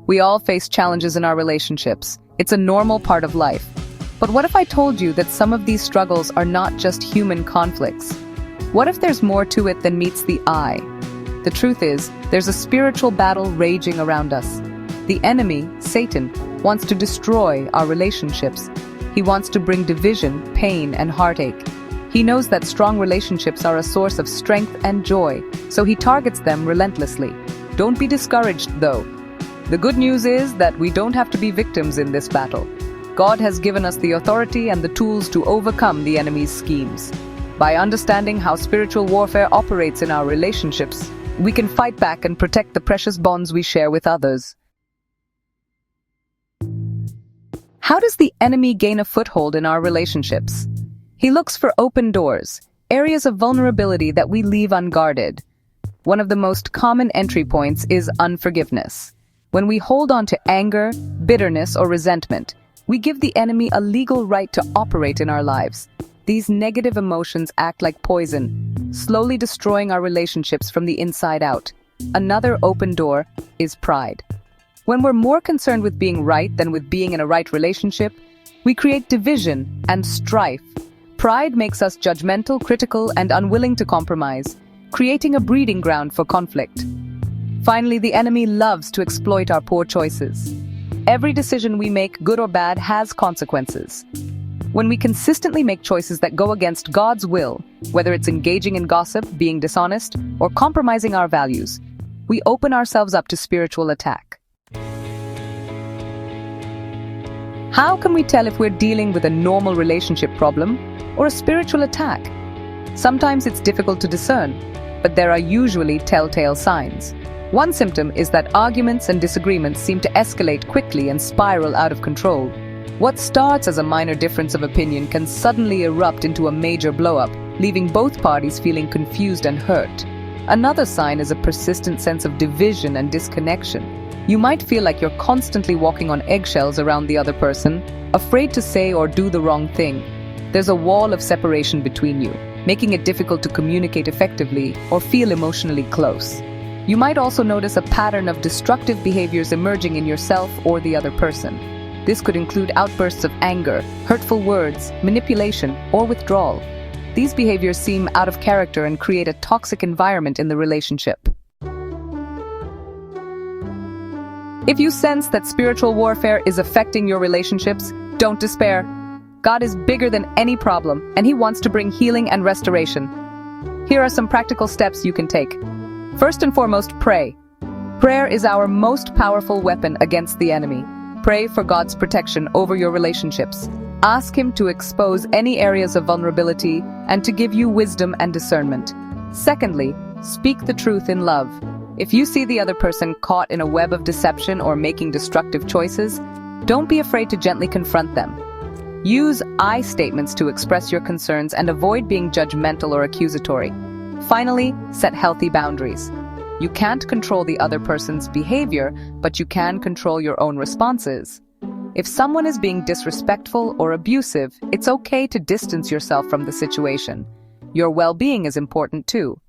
We all face challenges in our relationships. It's a normal part of life. But what if I told you that some of these struggles are not just human conflicts? What if there's more to it than meets the eye? The truth is, there's a spiritual battle raging around us. The enemy, Satan, wants to destroy our relationships. He wants to bring division, pain, and heartache. He knows that strong relationships are a source of strength and joy, so he targets them relentlessly. Don't be discouraged, though. The good news is that we don't have to be victims in this battle. God has given us the authority and the tools to overcome the enemy's schemes. By understanding how spiritual warfare operates in our relationships, we can fight back and protect the precious bonds we share with others. How does the enemy gain a foothold in our relationships? He looks for open doors, areas of vulnerability that we leave unguarded. One of the most common entry points is unforgiveness. When we hold on to anger, bitterness, or resentment, we give the enemy a legal right to operate in our lives. These negative emotions act like poison, slowly destroying our relationships from the inside out. Another open door is pride. When we're more concerned with being right than with being in a right relationship, we create division and strife. Pride makes us judgmental, critical, and unwilling to compromise, creating a breeding ground for conflict. Finally, the enemy loves to exploit our poor choices. Every decision we make, good or bad, has consequences. When we consistently make choices that go against God's will, whether it's engaging in gossip, being dishonest, or compromising our values, we open ourselves up to spiritual attack. How can we tell if we're dealing with a normal relationship problem or a spiritual attack? Sometimes it's difficult to discern, but there are usually telltale signs. One symptom is that arguments and disagreements seem to escalate quickly and spiral out of control. What starts as a minor difference of opinion can suddenly erupt into a major blow-up, leaving both parties feeling confused and hurt. Another sign is a persistent sense of division and disconnection. You might feel like you're constantly walking on eggshells around the other person, afraid to say or do the wrong thing. There's a wall of separation between you, making it difficult to communicate effectively or feel emotionally close. You might also notice a pattern of destructive behaviors emerging in yourself or the other person. This could include outbursts of anger, hurtful words, manipulation, or withdrawal. These behaviors seem out of character and create a toxic environment in the relationship. If you sense that spiritual warfare is affecting your relationships, don't despair. God is bigger than any problem, and He wants to bring healing and restoration. Here are some practical steps you can take. First and foremost, pray. Prayer is our most powerful weapon against the enemy. Pray for God's protection over your relationships. Ask Him to expose any areas of vulnerability and to give you wisdom and discernment. Secondly, speak the truth in love. If you see the other person caught in a web of deception or making destructive choices, don't be afraid to gently confront them. Use I statements to express your concerns and avoid being judgmental or accusatory. Finally, set healthy boundaries. You can't control the other person's behavior, but you can control your own responses. If someone is being disrespectful or abusive, it's okay to distance yourself from the situation. Your well-being is important too.